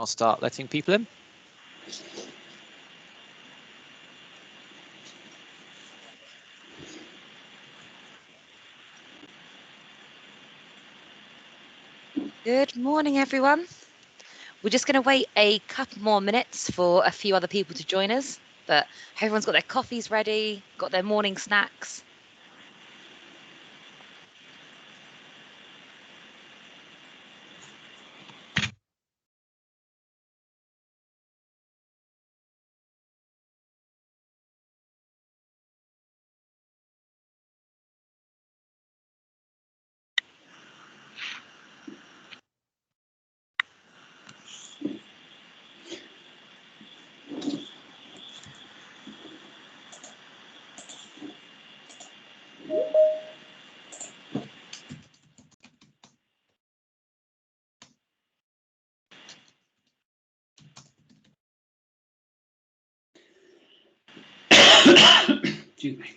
I'll start letting people in. Good morning, everyone. We're just going to wait a couple more minutes for a few other people to join us, but everyone's got their coffees ready, got their morning snacks. Excuse me.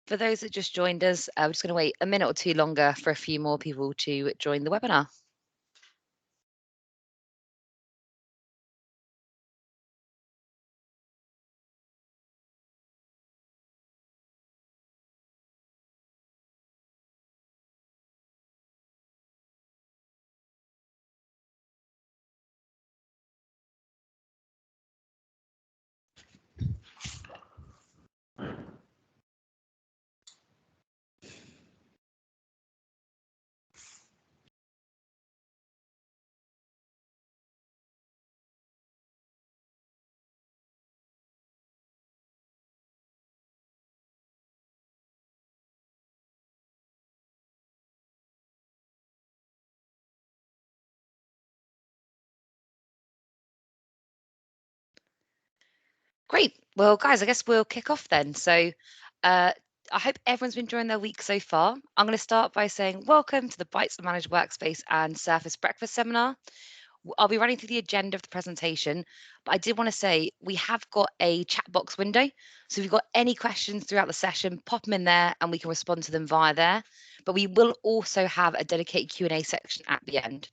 For those that just joined us, we're just going to wait a minute or two longer for a few more people to join the webinar. Great. Well, guys, I guess we'll kick off then. So I hope everyone's been enjoying their week so far. I'm going to start by saying welcome to the Bytes Managed Workspace and Surface Breakfast Seminar. I'll be running through the agenda of the presentation, but I did want to say we have got a chat box window. So if you've got any questions throughout the session, pop them in there and we can respond to them via there. But we will also have a dedicated Q&A section at the end.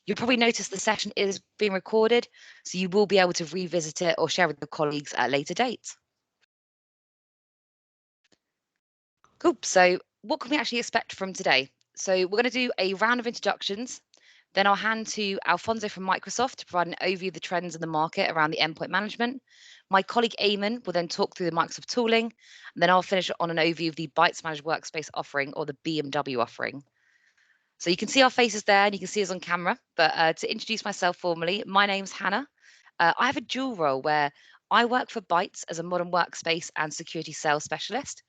You'll probably notice the session is being recorded, so you will be able to revisit it or share with your colleagues at a later date. Cool. So what can we actually expect from today? So we're going to do a round of introductions. Then I'll hand to Alfonso from Microsoft to provide an overview of the trends in the market around the endpoint management. My colleague Eamon will then talk through the Microsoft tooling, and then I'll finish on an overview of the Bytes Managed Workspace offering, or the BMW offering. So you can see our faces there and you can see us on camera, but to introduce myself formally, my name's Hannah. I have a dual role where I work for Bytes as a modern workspace and security sales specialist,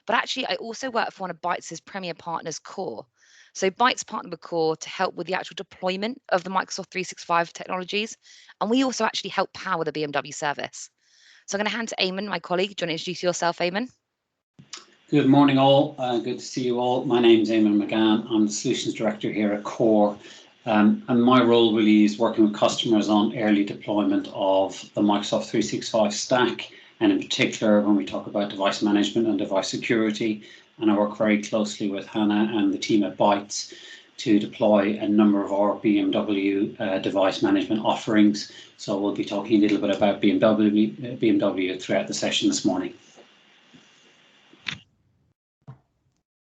but actually I also work for one of Bytes' premier partners, Core. So Bytes partnered with Core to help with the actual deployment of the Microsoft 365 technologies, and we also actually help power the BMW service. So I'm going to hand to Eamon, my colleague. Do you want to introduce yourself, Eamon? Good morning, all. Good to see you all. My name is Eamon McGann. I'm the Solutions Director here at Core. And my role really is working with customers on early deployment of the Microsoft 365 stack, and in particular when we talk about device management and device security. And I work very closely with Hannah and the team at Bytes to deploy a number of our BMW device management offerings. So we'll be talking a little bit about BMW throughout the session this morning.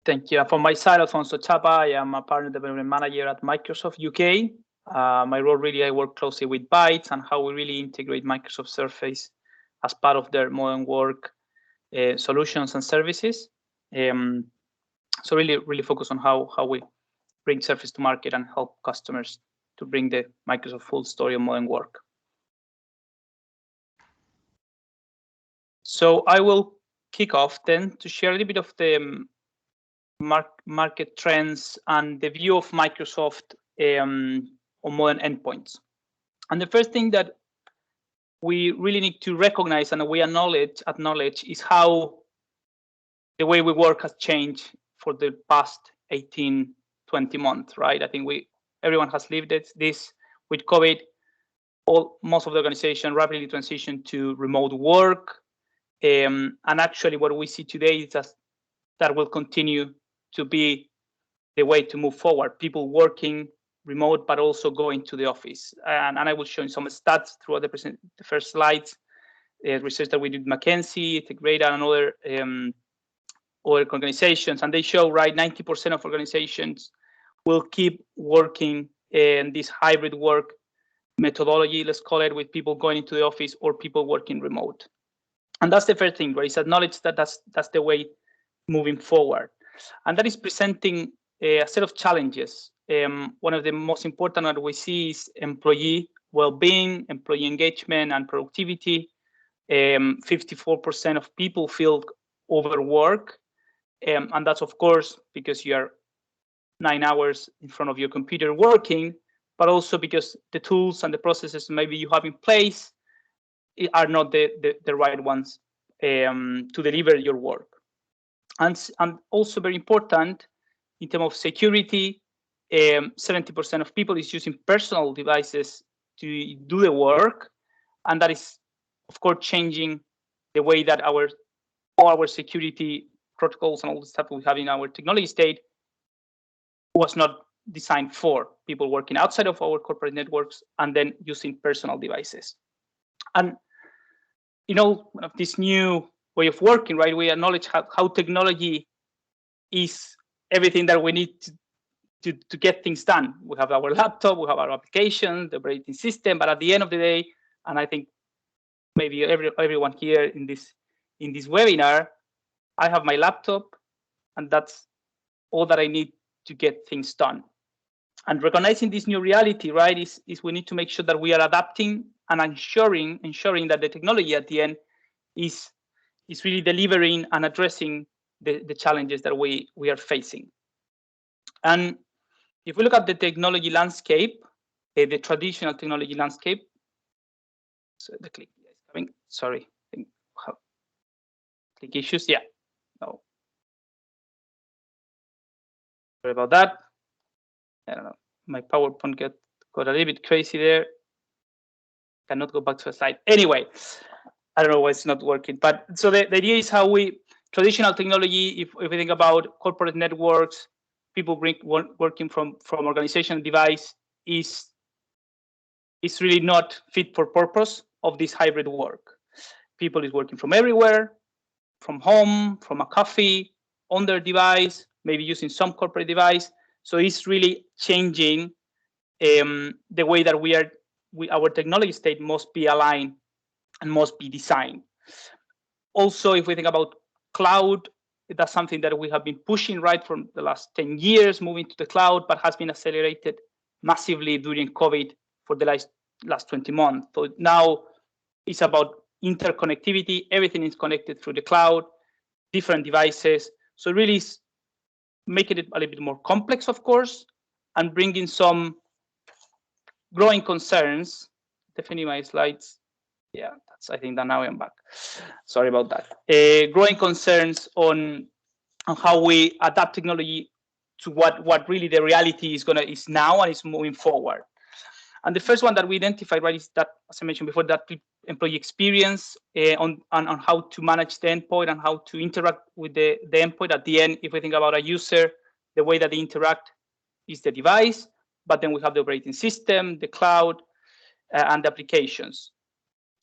Thank you. From my side, Alfonso Chapa, I am a partner development manager at Microsoft UK. My role really, I work closely with Bytes and how we really integrate Microsoft Surface as part of their modern work solutions and services. So really focus on how we bring Surface to market and help customers to bring the Microsoft full story of modern work. So I will kick off then to share a little bit of the market trends and the view of Microsoft on modern endpoints. And the first thing that we really need to recognize and we acknowledge is how the way we work has changed for the past 18, 20 months, right? I think everyone has lived this with COVID. most of the organization rapidly transition to remote work. And actually what we see today is that will continue to be the way to move forward. People working remote, but also going to the office. And I will show you some stats throughout the first slides. Research that we did with McKinsey, TechRadar, and other organizations. And they show, right, 90% of organizations will keep working in this hybrid work methodology, let's call it, with people going into the office or people working remote. And that's the first thing, right? It's acknowledge that that's the way moving forward. And that is presenting a set of challenges. One of the most important that we see is employee well-being, employee engagement, and productivity. 54% of people feel overwork. And that's, of course, because you are 9 hours in front of your computer working, but also because the tools and the processes maybe you have in place are not the right ones to deliver your work. And also very important in terms of security, 70% of people is using personal devices to do the work, and that is, of course, changing the way that all our security protocols and all the stuff we have in our technology state was not designed for people working outside of our corporate networks and then using personal devices. And this new way of working, right? We acknowledge how technology is everything that we need to get things done. We have our laptop, we have our application, the operating system, but at the end of the day, and I think maybe everyone here in this webinar, I have my laptop, and that's all that I need to get things done. And recognizing this new reality, right, is we need to make sure that we are adapting and ensuring that the technology at the end is really delivering and addressing the challenges that we are facing. And if we look at the technology landscape, the traditional technology landscape, so the click is coming. Sorry, I think click issues. Yeah, no. Sorry about that. I don't know. My PowerPoint got a little bit crazy there. Cannot go back to a slide. Anyway, I don't know why it's not working. But so the idea is how traditional technology, if we think about corporate networks, people working from organizational device is really not fit for purpose of this hybrid work. People is working from everywhere, from home, from a coffee, on their device, maybe using some corporate device. So it's really changing the way that our technology state must be aligned and must be designed. Also, if we think about cloud, that's something that we have been pushing right from the last 10 years, moving to the cloud, but has been accelerated massively during COVID for the last 20 months. So now it's about interconnectivity. Everything is connected through the cloud, different devices. So really making it a little bit more complex, of course, and bringing some growing concerns. Definitely my slides. Yeah, I think that now I'm back. Sorry about that. Growing concerns on how we adapt technology to what really the reality is now and is moving forward. And the first one that we identified, right, is that, as I mentioned before, that employee experience on how to manage the endpoint and how to interact with the endpoint. At the end, if we think about a user, the way that they interact is the device, but then we have the operating system, the cloud, and the applications.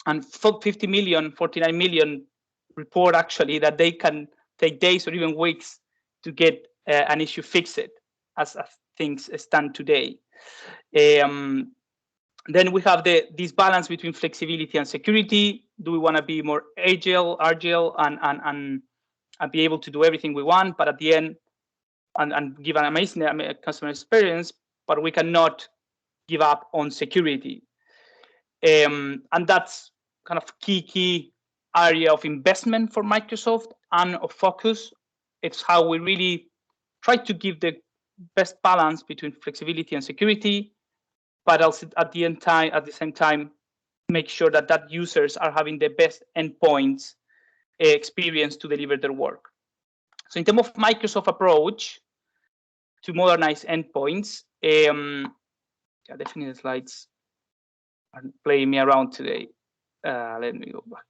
And 49 million report actually that they can take days or even weeks to get an issue fixed as things stand today. Then we have this balance between flexibility and security. Do we want to be more agile and be able to do everything we want, but at the end, and give an amazing customer experience, but we cannot give up on security. And that's kind of key area of investment for Microsoft and of focus. It's how we really try to give the best balance between flexibility and security, but also at the same time, make sure that users are having the best endpoints experience to deliver their work. So in terms of Microsoft approach to modernize endpoints, yeah, definitely the slides playing me around today. Let me go back.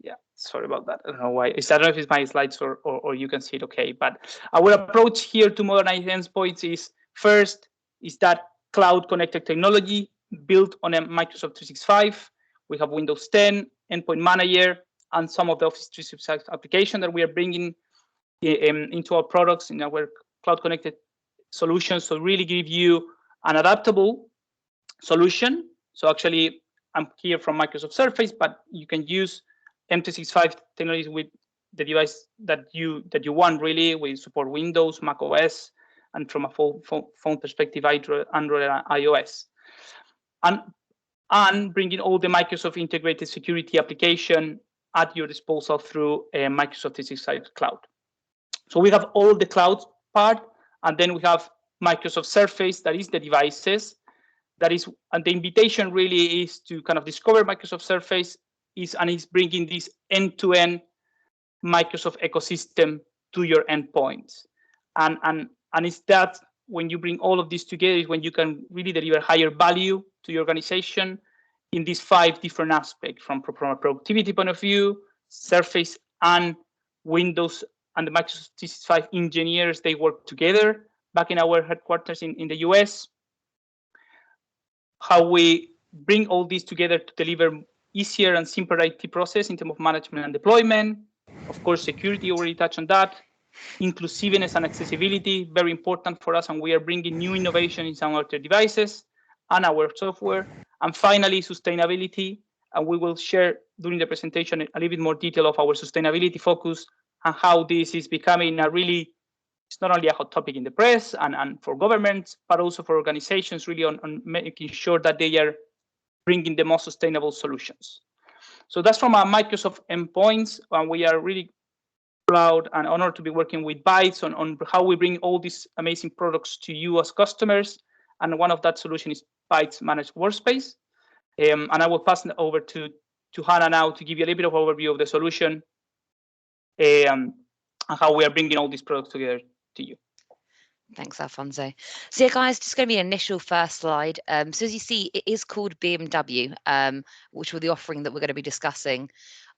Yeah, sorry about that. I don't know why. I don't know if it's my slides or you can see it okay. But our approach here to modernize endpoints is first is that cloud connected technology built on a Microsoft 365. We have Windows 10, Endpoint Manager, and some of the Office 365 application that we are bringing into our products in our cloud connected solutions. So really give you an adaptable solution. So actually, I'm here from Microsoft Surface, but you can use M365 technologies with the device that you want. Really, we support Windows, Mac OS, and from a phone perspective, Android and iOS, and bringing all the Microsoft integrated security application at your disposal through Microsoft 365 Cloud. So we have all the cloud part, and then we have Microsoft Surface, that is the devices. That is, and the invitation really is to kind of discover Microsoft Surface is bringing this end-to-end Microsoft ecosystem to your endpoints, and it's that when you bring all of this together is when you can really deliver higher value to your organization in these 5 different aspects from a productivity point of view. Surface and Windows and the Microsoft 365 engineers, they work together back in our headquarters in the US. How we bring all these together to deliver easier and simpler IT process in terms of management and deployment. Of course, security, already touched on that. Inclusiveness and accessibility, very important for us, and we are bringing new innovation in some of our devices and our software. And finally, sustainability, and we will share during the presentation a little bit more detail of our sustainability focus and how this is becoming a really, it's not only a hot topic in the press and for governments, but also for organizations really on making sure that they are bringing the most sustainable solutions. So that's from our Microsoft endpoints, and we are really proud and honored to be working with Bytes on how we bring all these amazing products to you as customers. And one of that solution is Bytes Managed Workspace. And I will pass it over to Hannah now to give you a little bit of overview of the solution and how we are bringing all these products together to you. Thanks, Alfonso. So yeah, guys, just going to be an initial first slide. So as you see, it is called BMW, which will be the offering that we're going to be discussing.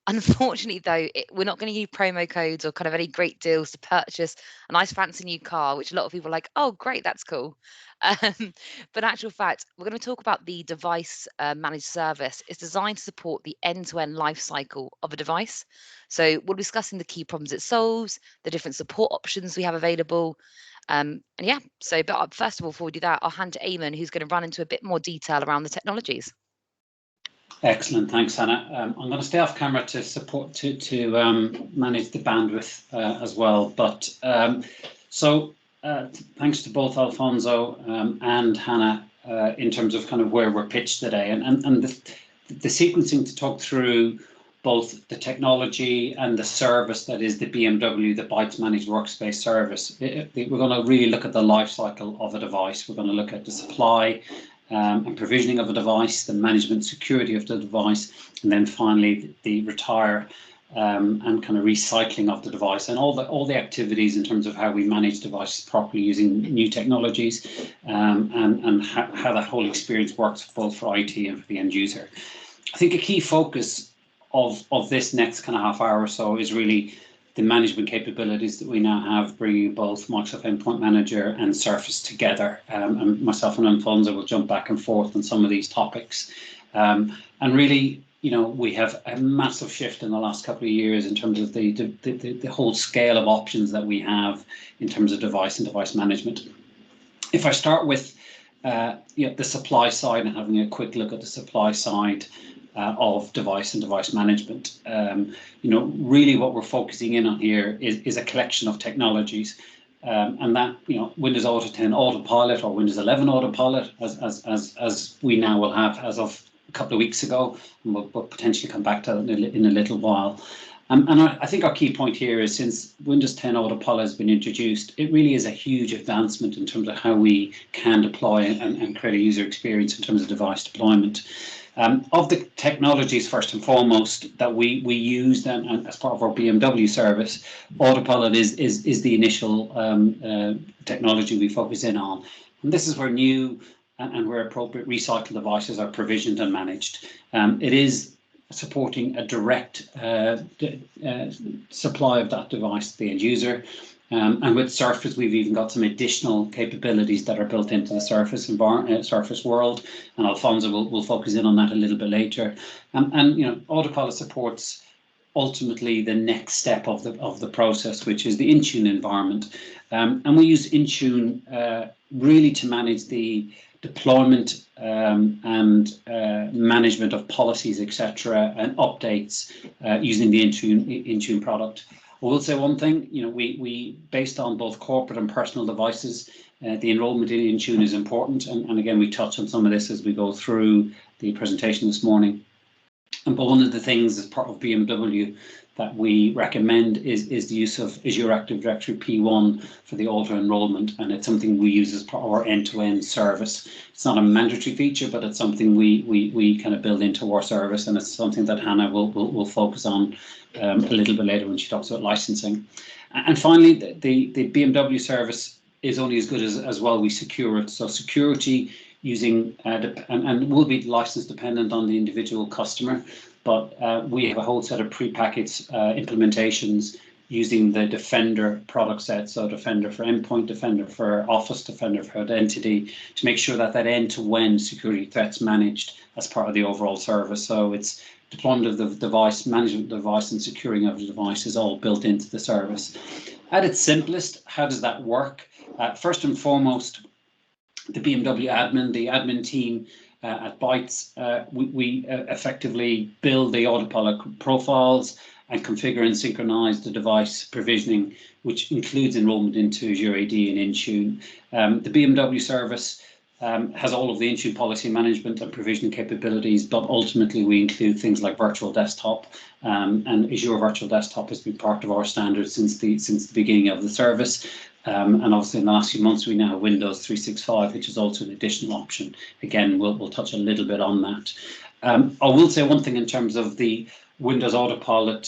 Unfortunately, though, we're not going to use promo codes or kind of any great deals to purchase a nice fancy new car, which a lot of people are like, oh, great, that's cool. But in actual fact, we're going to talk about the device managed service. It's designed to support the end-to-end life cycle of a device. So we'll be discussing the key problems it solves, the different support options we have available. And yeah, so but first of all, before we do that, I'll hand to Eamon, who's going to run into a bit more detail around the technologies. Excellent, thanks, Hannah. I'm going to stay off camera to support to manage the bandwidth as well. But thanks to both Alfonso and Hannah in terms of kind of where we're pitched today, and the sequencing to talk through both the technology and the service that is the BMW, the Bytes Managed Workspace service. We're going to really look at the life cycle of a device. We're going to look at the supply and provisioning of a device, the management security of the device, and then finally the retire and kind of recycling of the device, and all the activities in terms of how we manage devices properly using new technologies, and how that whole experience works both for IT and for the end user. I think a key focus of this next kind of half hour or so is really the management capabilities that we now have, bringing both Microsoft Endpoint Manager and Surface together. And myself and Alfonso will jump back and forth on some of these topics. And really, you know, we have a massive shift in the last couple of years in terms of the whole scale of options that we have in terms of device and device management. If I start with the supply side and having a quick look at the supply side of device and device management, really what we're focusing in on here is a collection of technologies, and that, Windows Auto 10 Autopilot or Windows 11 Autopilot, as we now will have as of a couple of weeks ago, and we'll potentially come back to that in a little while. And I think our key point here is, since Windows 10 Autopilot has been introduced, it really is a huge advancement in terms of how we can deploy and create a user experience in terms of device deployment. Of the technologies, first and foremost, that we use and as part of our BMW service, Autopilot is the initial technology we focus in on. And this is where new and where appropriate, recycled devices are provisioned and managed. It is supporting a direct supply of that device to the end user. And with Surface, we've even got some additional capabilities that are built into the Surface Surface world, and Alfonso will focus in on that a little bit later. And you know, Autopilot supports ultimately the next step of the process, which is the Intune environment, and we use Intune really to manage the deployment and management of policies, etc., and updates using the Intune product. I will say one thing, you know, we based on both corporate and personal devices, the enrollment in Intune is important, and again, we touch on some of this as we go through the presentation this morning. But one of the things as part of BMW that we recommend is the use of Azure Active Directory P1 for the auto enrollment, and it's something we use as part of our end-to-end service. It's not a mandatory feature, but it's something we kind of build into our service, and it's something that Hannah will focus on a little bit later when she talks about licensing. And finally, the BMW service is only as good as well we secure it. So security using and will be license dependent on the individual customer, but we have a whole set of pre-packaged implementations using the Defender product set, so Defender for Endpoint, Defender for Office, Defender for Identity, to make sure that end-to-end security threats managed as part of the overall service. So it's deployment of the device, management of the device, and securing of the device is all built into the service. At its simplest, how does that work? First and foremost, the BMW admin, the admin team at Bytes, we effectively build the Autopilot profiles and configure and synchronize the device provisioning, which includes enrollment into Azure AD and Intune. The BMW service has all of the Intune policy management and provisioning capabilities, but ultimately we include things like virtual desktop, and Azure Virtual Desktop has been part of our standards since the beginning of the service. And obviously in the last few months we now have Windows 365, which is also an additional option. Again, we'll touch a little bit on that. I will say one thing in terms of the Windows Autopilot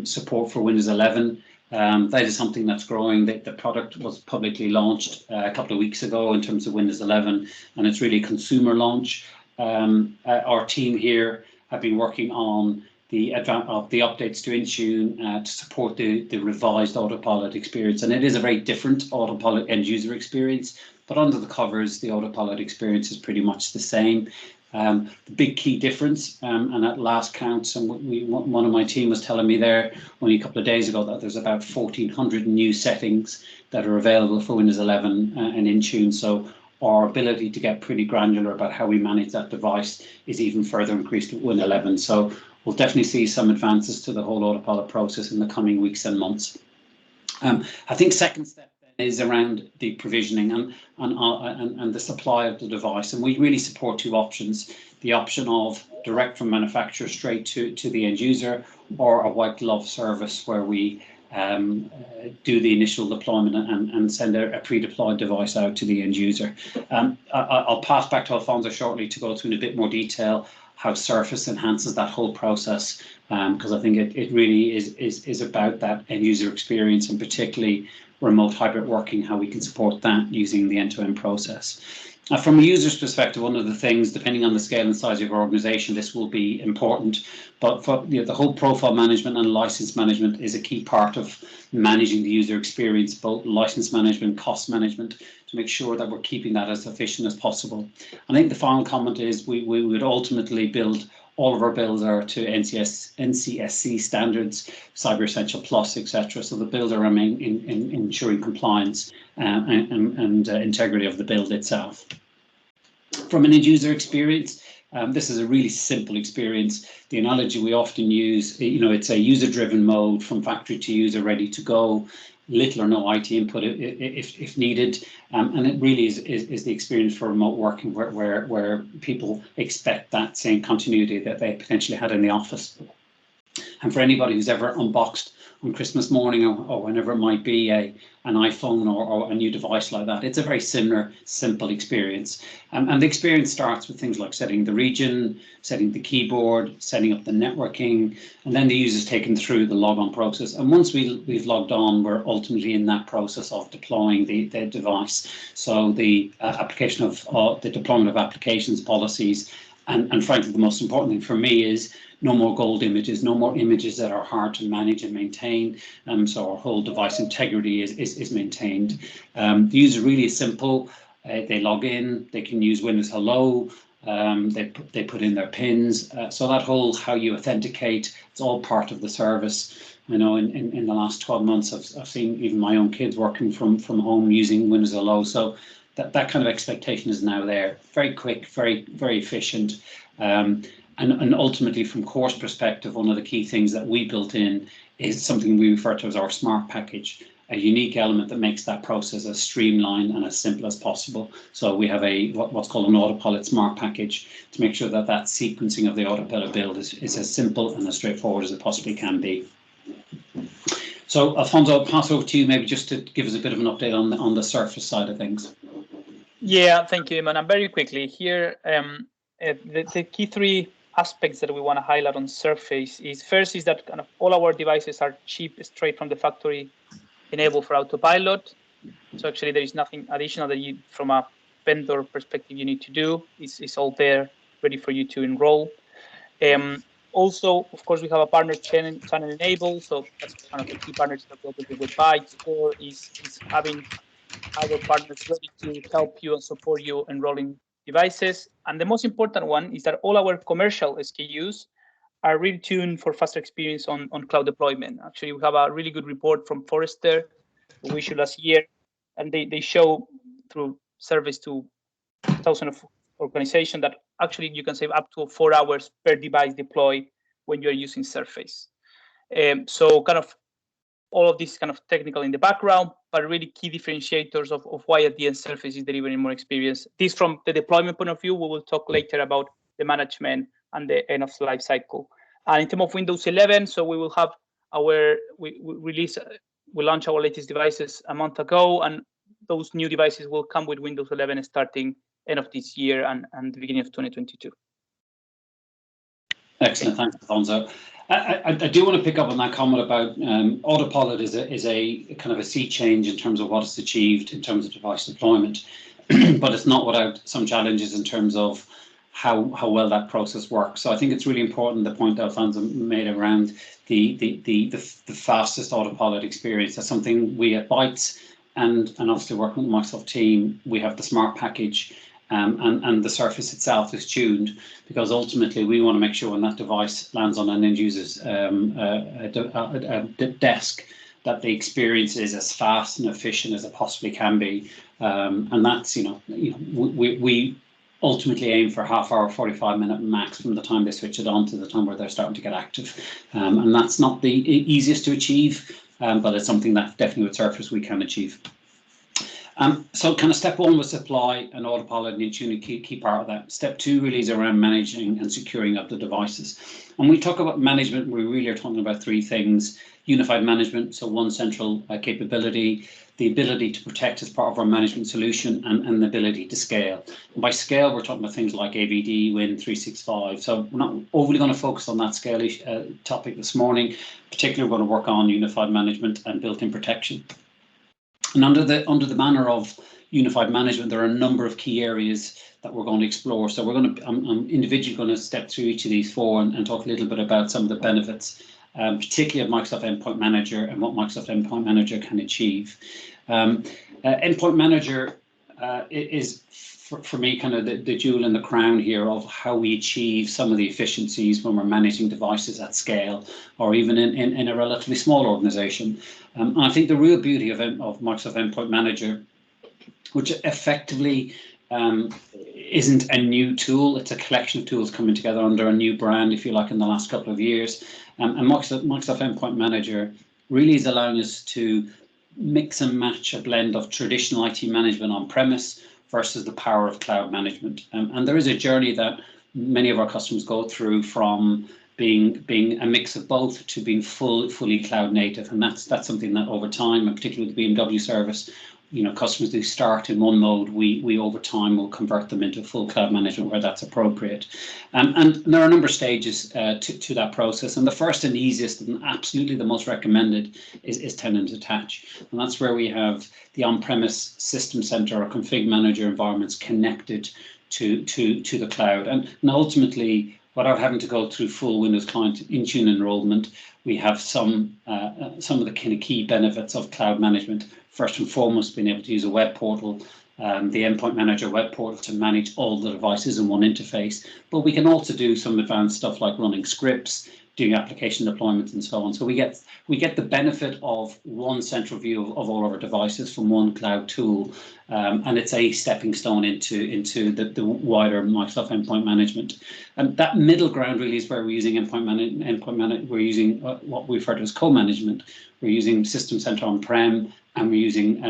support for Windows 11. That is something that's growing. The product was publicly launched a couple of weeks ago in terms of Windows 11, and it's really a consumer launch. Our team here have been working on the updates to Intune to support the revised Autopilot experience, and it is a very different Autopilot end user experience, but under the covers the Autopilot experience is pretty much the same. The big key difference, and at last counts, and one of my team was telling me there only a couple of days ago that there's about 1,400 new settings that are available for Windows 11 and Intune. So our ability to get pretty granular about how we manage that device is even further increased with Windows 11. So we'll definitely see some advances to the whole Autopilot process in the coming weeks and months. I think second step then is around the provisioning and the supply of the device, and we really support two options: the option of direct from manufacturer straight to the end user, or a white glove service where we do the initial deployment and send a pre-deployed device out to the end user. I'll pass back to Alfonso shortly to go through in a bit more detail how Surface enhances that whole process, because I think it really is about that end user experience, and particularly remote hybrid working, how we can support that using the end-to-end process. From a user's perspective, one of the things, depending on the scale and size of your organization, this will be important, but for the whole profile management and license management is a key part of managing the user experience, both license management, cost management, to make sure that we're keeping that as efficient as possible. I think the final comment is we would ultimately build all of our builds are to NCSC standards, Cyber Essential Plus, etc. So the builds are ensuring compliance and integrity of the build itself. From an end user experience, this is a really simple experience. The analogy we often use, it's a user-driven mode from factory to user, ready to go. Little or no IT input if needed, and it really is the experience for remote working where people expect that same continuity that they potentially had in the office. And for anybody who's ever unboxed on Christmas morning or whenever it might be, an iPhone or a new device like that. It's a very similar, simple experience. And the experience starts with things like setting the region, setting the keyboard, setting up the networking, and then the user's taken through the logon process. And once we've logged on, we're ultimately in that process of deploying the device. So the application of the deployment of applications, policies, and frankly, the most important thing for me is no more gold images, no more images that are hard to manage and maintain. So our whole device integrity is maintained. The user really is simple. They log in, they can use Windows Hello, they put in their pins. So that whole how you authenticate, it's all part of the service. I know in the last 12 months, I've seen even my own kids working from home using Windows Hello. So that kind of expectation is now there. Very quick, very efficient. And ultimately, from course perspective, one of the key things that we built in is something we refer to as our smart package, a unique element that makes that process as streamlined and as simple as possible. So we have what's called an autopilot smart package to make sure that sequencing of the autopilot build is as simple and as straightforward as it possibly can be. So Alfonso, I'll pass over to you maybe just to give us a bit of an update on the Surface side of things. Yeah, thank you, Iman. And very quickly here, the key three aspects that we want to highlight on Surface is first is that kind of all our devices are shipped straight from the factory, enabled for autopilot. So actually there is nothing additional that you, from a vendor perspective, you need to do. It's all there, ready for you to enroll. Also, of course, we have a partner channel enabled. So that's one of the key partners that we're building with Bytes, or is having our partners ready to help you and support you enrolling devices. And the most important one is that all our commercial SKUs are really tuned for faster experience on cloud deployment. Actually, we have a really good report from Forrester we issued last year, and they show through surveys to thousands of organizations that actually you can save up to 4 hours per device deploy when you're using Surface. So kind of all of this kind of technical in the background, but really key differentiators of why at the end Surface is delivering more experience. This from the deployment point of view, we will talk later about the management and the end of life cycle. And in terms of Windows 11, so we will have we launched our latest devices a month ago, and those new devices will come with Windows 11 starting end of this year and the beginning of 2022. Excellent, thanks, Alfonso. I do want to pick up on that comment about autopilot is a kind of a sea change in terms of what it's achieved in terms of device deployment, but it's not without some challenges in terms of how well that process works. So I think it's really important the point that Alfonso made around the fastest autopilot experience. That's something we at Bytes and obviously working with the Microsoft team, we have the smart package. And the Surface itself is tuned because ultimately we want to make sure when that device lands on an end user's desk that the experience is as fast and efficient as it possibly can be. And that's, we ultimately aim for half hour, 45-minute max from the time they switch it on to the time where they're starting to get active. And that's not the easiest to achieve, but it's something that definitely with Surface we can achieve. So kind of step one was supply and autopilot and Intune, a key part of that. Step two really is around managing and securing up the devices. And when we talk about management, we really are talking about three things: unified management, so one central capability, the ability to protect as part of our management solution, and the ability to scale. And by scale, we're talking about things like AVD, Win 365. So we're not overly going to focus on that scale topic this morning. Particularly, we're going to work on unified management and built-in protection. And under the banner of unified management, there are a number of key areas that we're going to explore. So we're going to, I'm individually going to step through each of these four and talk a little bit about some of the benefits, particularly of Microsoft Endpoint Manager and what Microsoft Endpoint Manager can achieve. Endpoint Manager is, for me, kind of the jewel in the crown here of how we achieve some of the efficiencies when we're managing devices at scale or even in a relatively small organization. And I think the real beauty of Microsoft Endpoint Manager, which effectively isn't a new tool, it's a collection of tools coming together under a new brand, if you like, in the last couple of years. And Microsoft Endpoint Manager really is allowing us to mix and match a blend of traditional IT management on-premise versus the power of cloud management. And there is a journey that many of our customers go through from being a mix of both to being fully cloud native, and that's something that over time, and particularly with the BMW service, customers do start in one mode. We over time will convert them into full cloud management where that's appropriate, and there are a number of stages to that process. And the first and easiest and absolutely the most recommended is tenant attach, and that's where we have the on-premise system center or config manager environments connected to the cloud, and ultimately, without having to go through full Windows client Intune enrollment, we have some of the kind of key benefits of cloud management. First and foremost, being able to use a web portal, the Endpoint Manager web portal, to manage all the devices in one interface. But we can also do some advanced stuff like running scripts, doing application deployments, and so on. So we get the benefit of one central view of all of our devices from one cloud tool, and it's a stepping stone into the wider Microsoft Endpoint Management. And that middle ground really is where we're using Endpoint Management. We're using what we refer to as co-management. We're using System Center on-prem, and we're using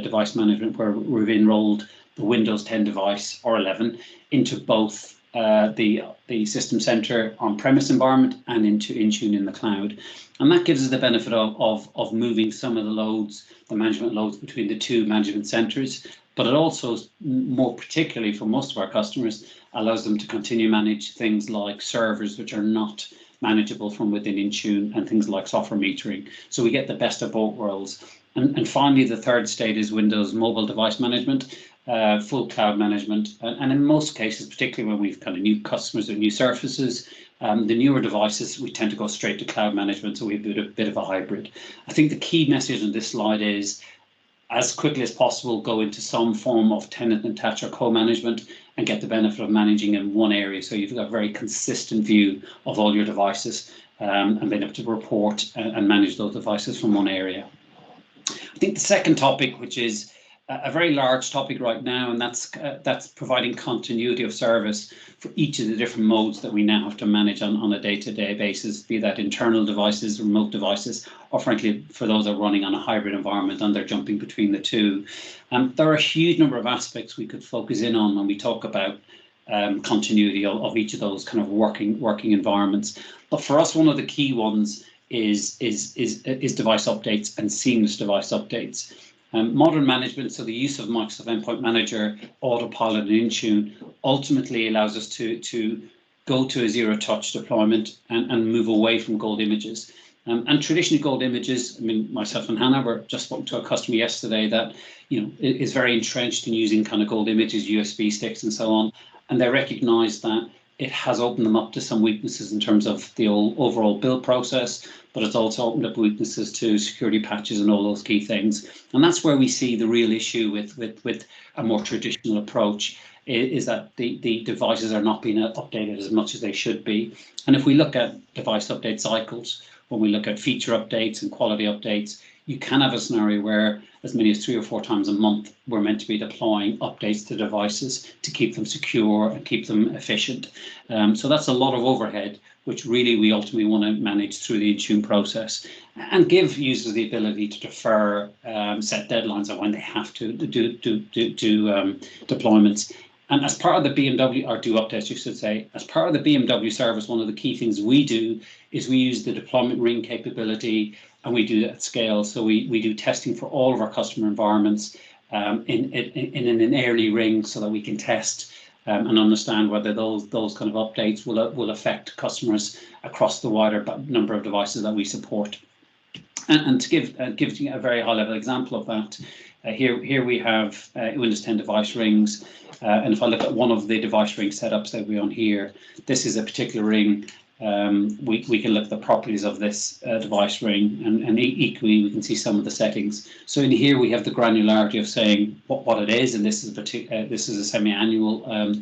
device management where we've enrolled the Windows 10 device or 11 into both the System Center on-premise environment and into Intune in the cloud. And that gives us the benefit of moving some of the loads, the management loads, between the two management centers. But it also, more particularly for most of our customers, allows them to continue to manage things like servers which are not manageable from within Intune, and things like software metering. So we get the best of both worlds. And finally, the third state is Windows Mobile Device Management, full cloud management. And in most cases, particularly when we've kind of new customers or new surfaces, the newer devices, we tend to go straight to cloud management. So we do a bit of a hybrid. I think the key message on this slide is, as quickly as possible, go into some form of tenant attach or co-management and get the benefit of managing in one area. So you've got a very consistent view of all your devices, and being able to report and manage those devices from one area. I think the second topic, which is a very large topic right now, and that's providing continuity of service for each of the different modes that we now have to manage on a day-to-day basis, be that internal devices, remote devices, or frankly, for those that are running on a hybrid environment and they're jumping between the two. There are a huge number of aspects we could focus in on when we talk about continuity of each of those kind of working environments. But for us, one of the key ones is device updates and seamless device updates. Modern management, so the use of Microsoft Endpoint Manager, Autopilot, and Intune ultimately allows us to go to a zero-touch deployment and move away from gold images. And traditionally, gold images, I mean, myself and Hannah were just spoke to a customer yesterday that is very entrenched in using kind of gold images, USB sticks, and so on. And they recognise that it has opened them up to some weaknesses in terms of the overall build process, but it's also opened up weaknesses to security patches and all those key things. And that's where we see the real issue with a more traditional approach, is that the devices are not being updated as much as they should be. And if we look at device update cycles, when we look at feature updates and quality updates, you can have a scenario where as many as 3 or 4 times a month we're meant to be deploying updates to devices to keep them secure and keep them efficient. So that's a lot of overhead, which really we ultimately want to manage through the Intune process and give users the ability to defer, set deadlines on when they have to do deployments. And as part of the BMW, or do updates, you should say, as part of the BMW service, one of the key things we do is we use the deployment ring capability, and we do that at scale. So we do testing for all of our customer environments in an early ring, so that we can test and understand whether those kind of updates will affect customers across the wider number of devices that we support. And to give you a very high level example of that, here we have Windows 10 device rings, and if I look at one of the device ring setups that we're on here, this is a particular ring. We can look at the properties of this device ring, and equally we can see some of the settings. So in here we have the granularity of saying what it is, and this is a semi-annual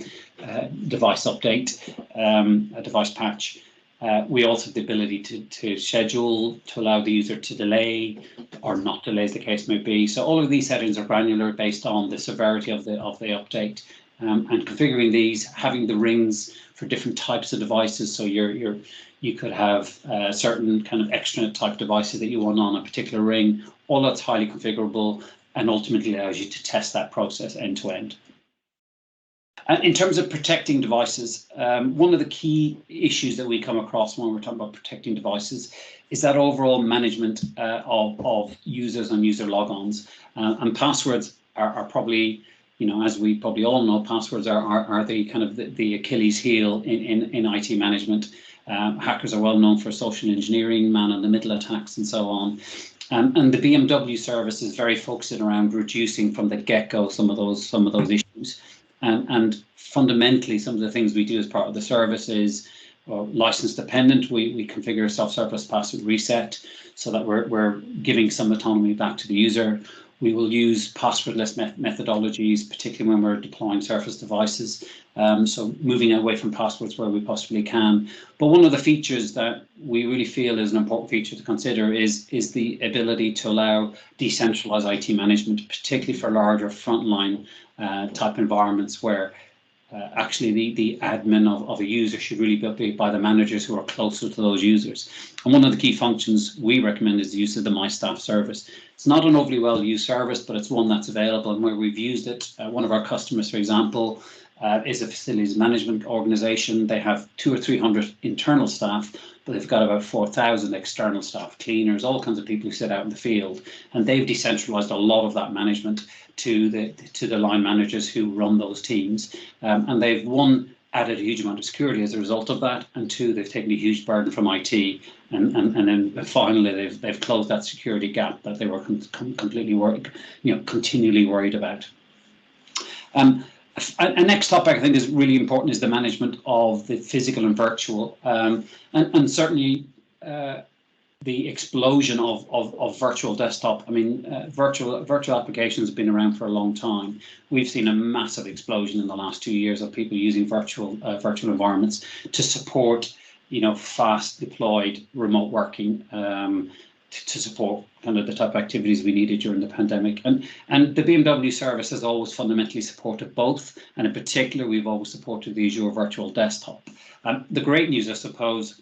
device update, a device patch. We also have the ability to schedule, to allow the user to delay or not delay, as the case may be. So all of these settings are granular based on the severity of the update, and configuring these, having the rings for different types of devices. So you could have certain kind of extra type devices that you want on a particular ring. All that's highly configurable and ultimately allows you to test that process end to end. In terms of protecting devices, one of the key issues that we come across when we're talking about protecting devices is that overall management of users and user logons. And passwords are probably, as we probably all know, passwords are the kind of the Achilles heel in IT management. Hackers are well known for social engineering, man-in-the-middle attacks, and so on. And the BMW service is very focused around reducing from the get-go some of those issues. And fundamentally, some of the things we do as part of the service is license dependent. We configure self-service password reset so that we're giving some autonomy back to the user. We will use passwordless methodologies, particularly when we're deploying Surface devices. So moving away from passwords where we possibly can. But one of the features that we really feel is an important feature to consider is the ability to allow decentralized IT management, particularly for larger frontline type environments where actually the admin of a user should really be by the managers who are closer to those users. And one of the key functions we recommend is the use of the My Staff service. It's not an overly well used service, but it's one that's available, and where we've used it, one of our customers, for example, is a facilities management organization. They have 200 or 300 internal staff, but they've got about 4,000 external staff, cleaners, all kinds of people who sit out in the field, and they've decentralized a lot of that management to the line managers who run those teams, and they've added a huge amount of security as a result of that, and two, they've taken a huge burden from IT, and then finally they've closed that security gap that they were completely worried, continually worried about. A next topic I think is really important is the management of the physical and virtual, and certainly the explosion of virtual desktop. I mean, virtual applications have been around for a long time. We've seen a massive explosion in the last 2 years of people using virtual environments to support, fast deployed remote working, to support kind of the type of activities we needed during the pandemic. And the BMW service has always fundamentally supported both, and in particular, we've always supported the Azure Virtual Desktop. The great news, I suppose,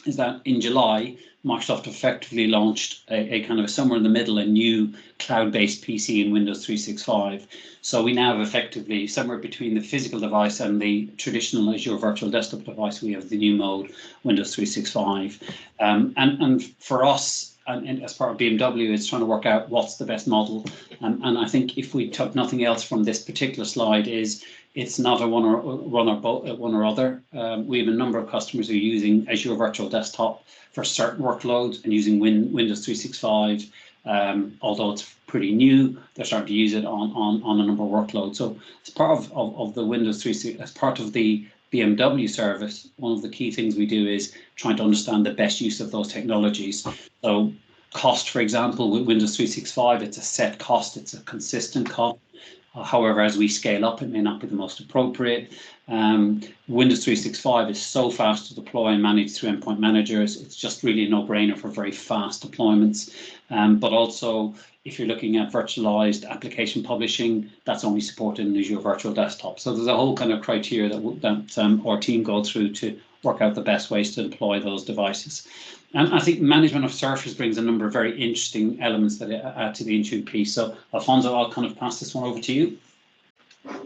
is that in July, Microsoft effectively launched a kind of somewhere in the middle, a new cloud-based PC in Windows 365. So we now have effectively somewhere between the physical device and the traditional Azure Virtual Desktop device, we have the new mode, Windows 365. And for us, and as part of BMW, it's trying to work out what's the best model. And I think if we took nothing else from this particular slide is, it's not a one or other. We have a number of customers who are using Azure Virtual Desktop for certain workloads and using Windows 365. Although it's pretty new, they're starting to use it on a number of workloads. So as part of the Windows 365, as part of the BMW service, one of the key things we do is trying to understand the best use of those technologies. So cost, for example, with Windows 365, it's a set cost, it's a consistent cost. However, as we scale up, it may not be the most appropriate. Windows 365 is so fast to deploy and manage through endpoint managers. It's just really a no-brainer for very fast deployments. But also, if you're looking at virtualized application publishing, that's only supported in Azure Virtual Desktop. So there's a whole kind of criteria that our team go through to work out the best ways to deploy those devices. And I think management of Surface brings a number of very interesting elements that add to the Intune piece. So, Alfonso, I'll kind of pass this one over to you.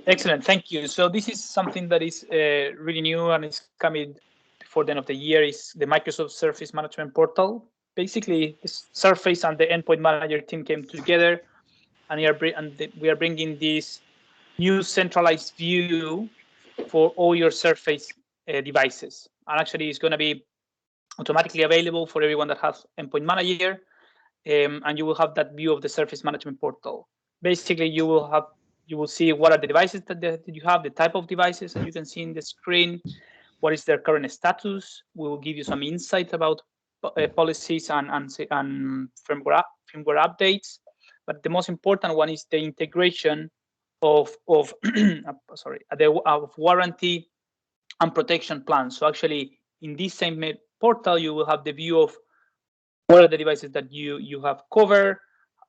Excellent, thank you. So this is something that is really new and it's coming before the end of the year, is the Microsoft Surface Management Portal. Basically, the Surface and the Endpoint Manager team came together, and we are bringing this new centralized view for all your Surface devices. And actually, it's going to be automatically available for everyone that has Endpoint Manager, and you will have that view of the Surface Management Portal. Basically, you will see what are the devices that you have, the type of devices that you can see in the screen, what is their current status. We will give you some insight about policies and firmware updates. But the most important one is the integration of warranty and protection plans. So actually, in this same portal, you will have the view of what are the devices that you have covered,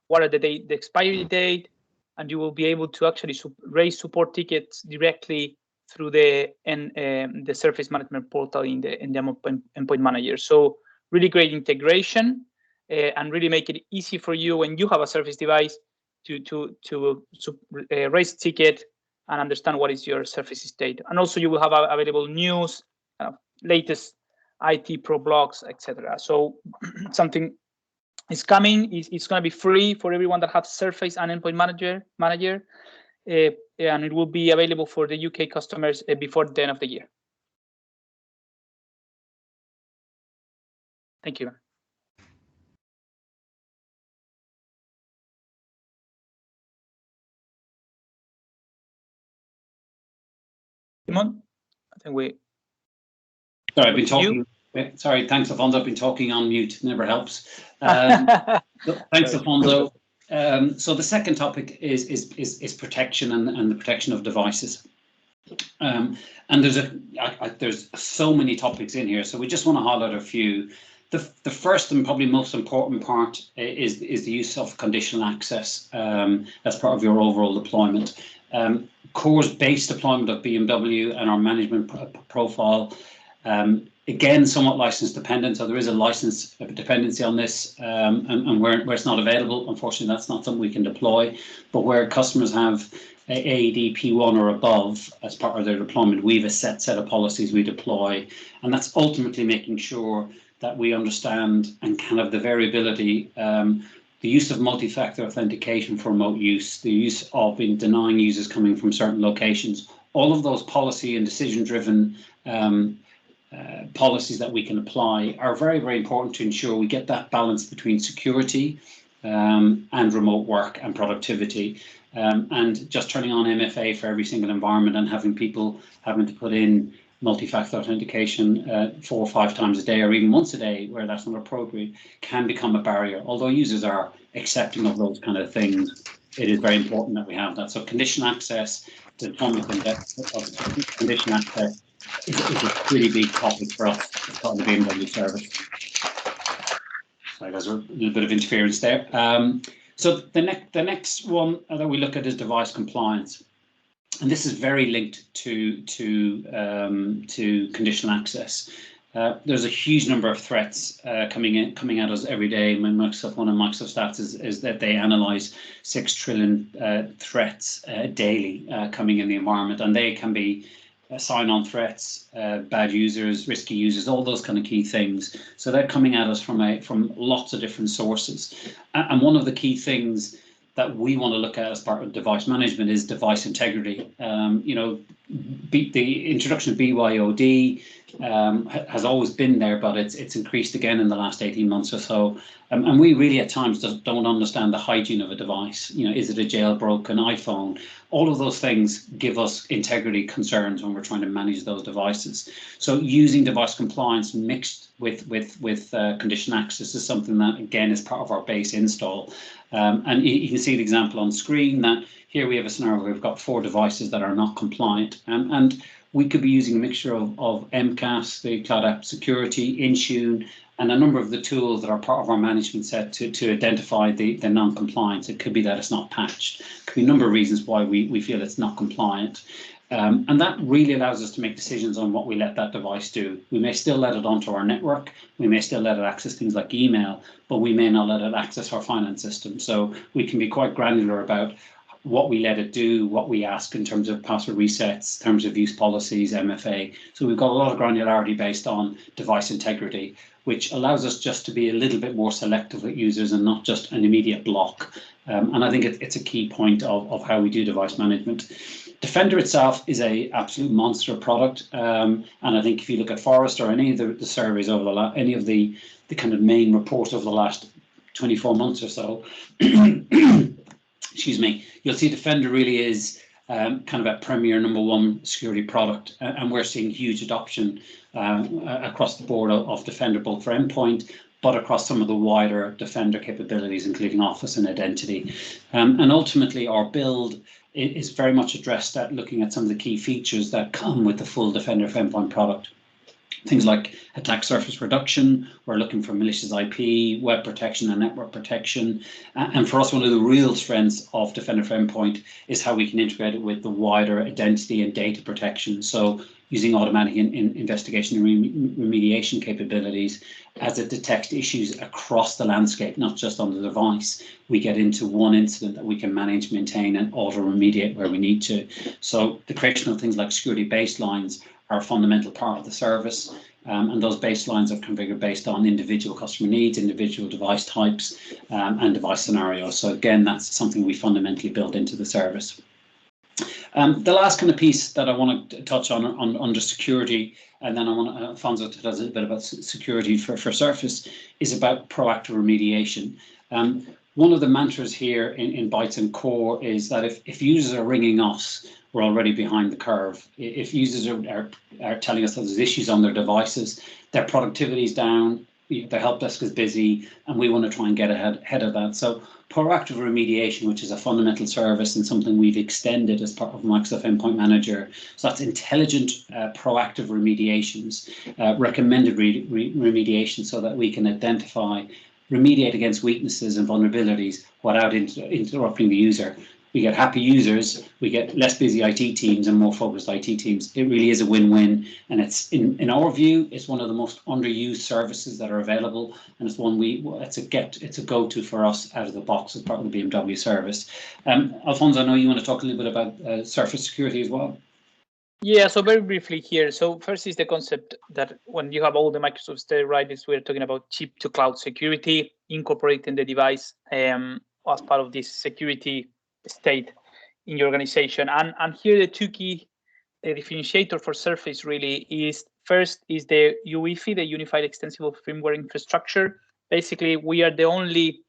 what are the expiry date, and you will be able to actually raise support tickets directly through the Surface Management Portal in the Endpoint Manager. So really great integration, and really make it easy for you when you have a Surface device to raise a ticket and understand what is your Surface state. And also you will have available news, latest IT Pro blogs, etc. So something is coming. It's going to be free for everyone that has Surface and Endpoint Manager, and it will be available for the UK customers before the end of the year. Thank you. Simon, I think we. Sorry, I've been talking. Sorry, thanks, Alfonso. I've been talking on mute. Never helps. Thanks, Alfonso. So the second topic is protection and the protection of devices. And there's so many topics in here, so we just want to highlight a few. The first and probably most important part is the use of conditional access as part of your overall deployment. Core's base deployment of BMW and our management profile, again, somewhat license dependent, so there is a license dependency on this, and where it's not available, unfortunately, that's not something we can deploy. But where customers have AED P1 or above as part of their deployment, we have a set of policies we deploy, and that's ultimately making sure that we understand and kind of the variability, the use of multi-factor authentication for remote use, the use of denying users coming from certain locations, all of those policy and decision-driven policies that we can apply are very, very important to ensure we get that balance between security and remote work and productivity. And just turning on MFA for every single environment and having people having to put in multi-factor authentication 4 or 5 times a day or even once a day where that's not appropriate can become a barrier. Although users are accepting of those kind of things, it is very important that we have that. So conditional access, the deployment of conditional access is a really big topic for us as part of the BMW service. Sorry, there's a little bit of interference there. So the next one that we look at is device compliance. And this is very linked to conditional access. There's a huge number of threats coming at us every day. One of Microsoft stats is that they analyze 6 trillion threats daily coming in the environment, and they can be sign-on threats, bad users, risky users, all those kind of key things. So they're coming at us from lots of different sources. And one of the key things that we want to look at as part of device management is device integrity. The introduction of BYOD has always been there, but it's increased again in the last 18 months or so. And we really at times don't understand the hygiene of a device. Is it a jailbroken iPhone? All of those things give us integrity concerns when we're trying to manage those devices. So using device compliance mixed with conditional access is something that, again, is part of our base install. And you can see the example on screen that here we have a scenario where we've got 4 devices that are not compliant. And we could be using a mixture of MCAS, the Cloud App Security, Intune, and a number of the tools that are part of our management set to identify the non-compliance. It could be that it's not patched. It could be a number of reasons why we feel it's not compliant. And that really allows us to make decisions on what we let that device do. We may still let it onto our network. We may still let it access things like email, but we may not let it access our finance system. So we can be quite granular about what we let it do, what we ask in terms of password resets, terms of use policies, MFA. So we've got a lot of granularity based on device integrity, which allows us just to be a little bit more selective with users and not just an immediate block. And I think it's a key point of how we do device management. Defender itself is a absolute monster product. And I think if you look at Forrester or any of the surveys over any of the kind of main reports over the last 24 months or so, excuse me, you'll see Defender really is kind of a premier #1 security product, and we're seeing huge adoption across the board of Defender, both for endpoint, but across some of the wider Defender capabilities, including Office and Identity. And ultimately, our build is very much addressed at looking at some of the key features that come with the full Defender for Endpoint product. Things like attack surface reduction, we're looking for malicious IP, web protection and network protection. And for us, one of the real strengths of Defender for Endpoint is how we can integrate it with the wider identity and data protection. So using automatic investigation and remediation capabilities as it detects issues across the landscape, not just on the device. We get into one incident that we can manage, maintain and auto-remediate where we need to. So the creation of things like security baselines are a fundamental part of the service. And those baselines are configured based on individual customer needs, individual device types and device scenarios. So again, that's something we fundamentally build into the service. The last kind of piece that I want to touch on under security, and then I want Alfonso to tell us a little bit about security for Surface, is about proactive remediation. One of the mantras here in Bytes and Core is that if users are ringing us, we're already behind the curve. If users are telling us that there's issues on their devices, their productivity is down, their help desk is busy, and we want to try and get ahead of that. So proactive remediation, which is a fundamental service and something we've extended as part of Microsoft Endpoint Manager. So that's intelligent proactive remediations, recommended remediation, so that we can identify, remediate against weaknesses and vulnerabilities without interrupting the user. We get happy users, we get less busy IT teams and more focused IT teams. It really is a win-win, and it's in our view, it's one of the most underused services that are available, and it's one it's a go-to for us out of the box as part of the BMW service. Alfonso, I know you want to talk a little bit about Surface security as well. Yeah, so very briefly here. So first is the concept that when you have all the Microsoft state, right, is we're talking about chip to cloud security, incorporating the device as part of this security state in your organization. And here the two key differentiator for Surface really is, first is the UEFI, the Unified Extensible Firmware Infrastructure. Basically, we are the only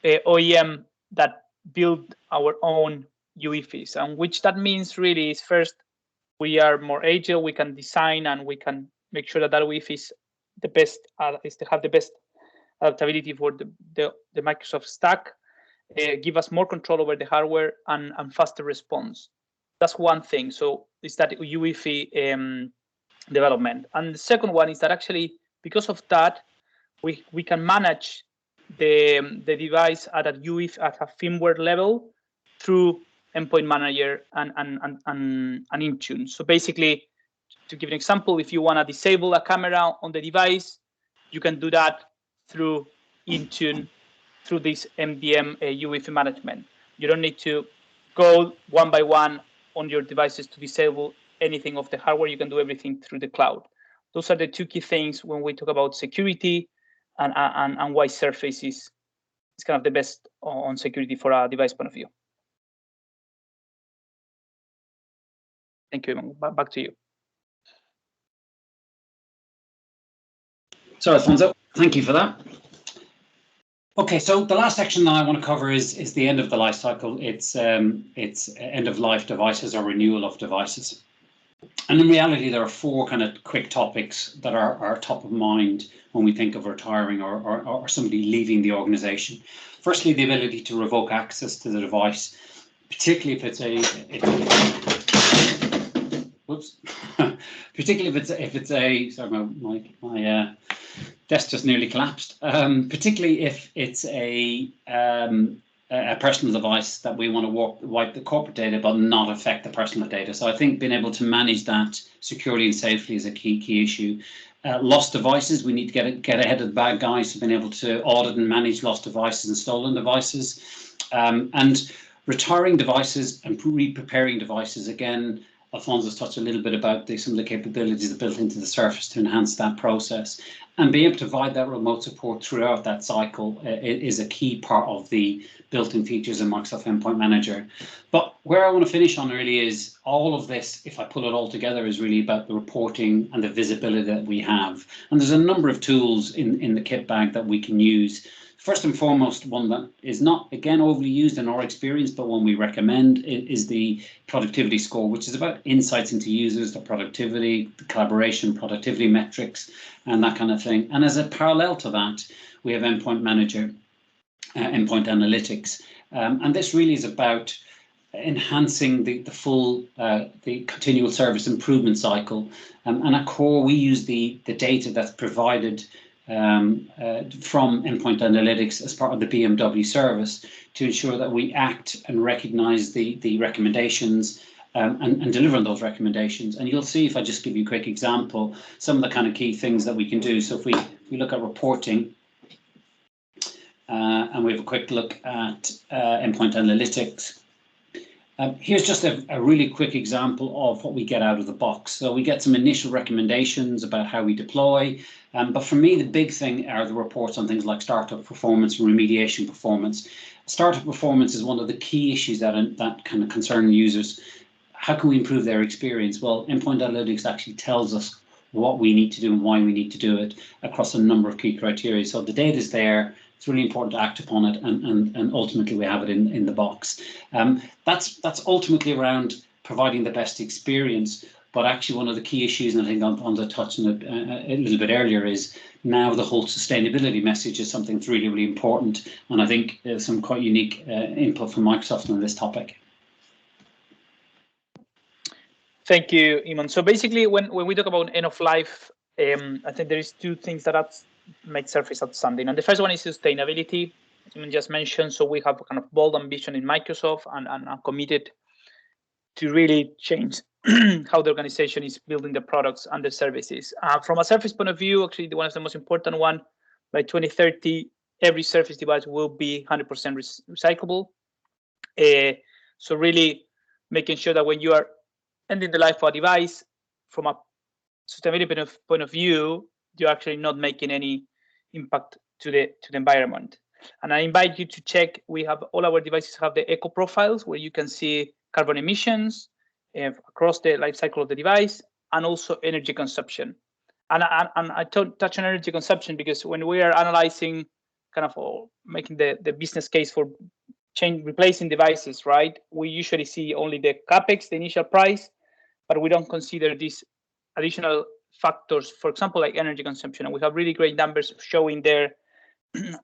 OEM that build our own UEFIs, and which that means really is, first, we are more agile, we can design and we can make sure that UEFI is the best, is to have the best adaptability for the Microsoft stack. Give us more control over the hardware and faster response. That's one thing. So it's that UEFI development. And the second one is that actually, because of that, we can manage the device at a UEFI, at a firmware level, through Endpoint Manager and Intune. So basically, to give an example, if you want to disable a camera on the device, you can do that through Intune, through this MDM UEFI management. You don't need to go one by one on your devices to disable anything of the hardware. You can do everything through the cloud. Those are the two key things when we talk about security and why Surface is kind of the best on security for a device point of view. Thank you, Ivan. Back to you. So, Alfonso, thank you for that. Okay, so the last section that I want to cover is the end of the life cycle. It's end of life devices or renewal of devices. And in reality, there are four kind of quick topics that are top of mind when we think of retiring or somebody leaving the organization. Firstly, the ability to revoke access to the device, particularly if it's sorry, my desk just nearly collapsed. Particularly if it's a personal device that we want to wipe the corporate data but not affect the personal data. So I think being able to manage that securely and safely is a key issue. Lost devices, we need to get ahead of the bad guys, so being able to audit and manage lost devices and stolen devices. And retiring devices and re-preparing devices, again, Alfonso's touched a little bit about some of the capabilities that are built into the Surface to enhance that process. And being able to provide that remote support throughout that cycle is a key part of the built-in features in Microsoft Endpoint Manager. But where I want to finish on really is all of this, if I pull it all together, is really about the reporting and the visibility that we have. And there's a number of tools in the kit bag that we can use. First and foremost, one that is not, again, overly used in our experience, but one we recommend is the productivity score, which is about insights into users, the productivity, the collaboration, productivity metrics, and that kind of thing. And as a parallel to that, we have Endpoint Manager, Endpoint Analytics. And this really is about enhancing the full the continual service improvement cycle. And at Core, we use the data that's provided from Endpoint Analytics as part of the BMW service to ensure that we act and recognise the recommendations and deliver on those recommendations. And you'll see, if I just give you a quick example, some of the kind of key things that we can do. So if we look at reporting, and we have a quick look at Endpoint Analytics, here's just a really quick example of what we get out of the box. So we get some initial recommendations about how we deploy, but for me, the big thing are the reports on things like startup performance and remediation performance. Startup performance is one of the key issues that kind of concern users. How can we improve their experience? Well, Endpoint Analytics actually tells us what we need to do and why we need to do it across a number of key criteria. So the data is there. It's really important to act upon it, and ultimately we have it in the box. That's ultimately around providing the best experience. But actually, one of the key issues, and I think on the touch on it a little bit earlier, is now the whole sustainability message is something that's really, really important. And I think there's some quite unique input from Microsoft on this topic. Thank you, Eamon. So basically, when we talk about end of life, I think there is two things that make Surface outstanding. And the first one is sustainability, as Eamon just mentioned. So we have a kind of bold ambition in Microsoft and are committed to really change how the organization is building the products and the services. From a Surface point of view, actually, one of the most important one, by 2030, every Surface device will be 100% recyclable. So really making sure that when you are ending the life of a device, from a sustainability point of view, you're actually not making any impact to the environment. And I invite you to check. We have all our devices have the eco profiles where you can see carbon emissions across the life cycle of the device, and also energy consumption. And I touch on energy consumption because when we are analyzing, kind of making the business case for replacing devices, right? We usually see only the capex, the initial price, but we don't consider these additional factors, for example, like energy consumption. And we have really great numbers showing there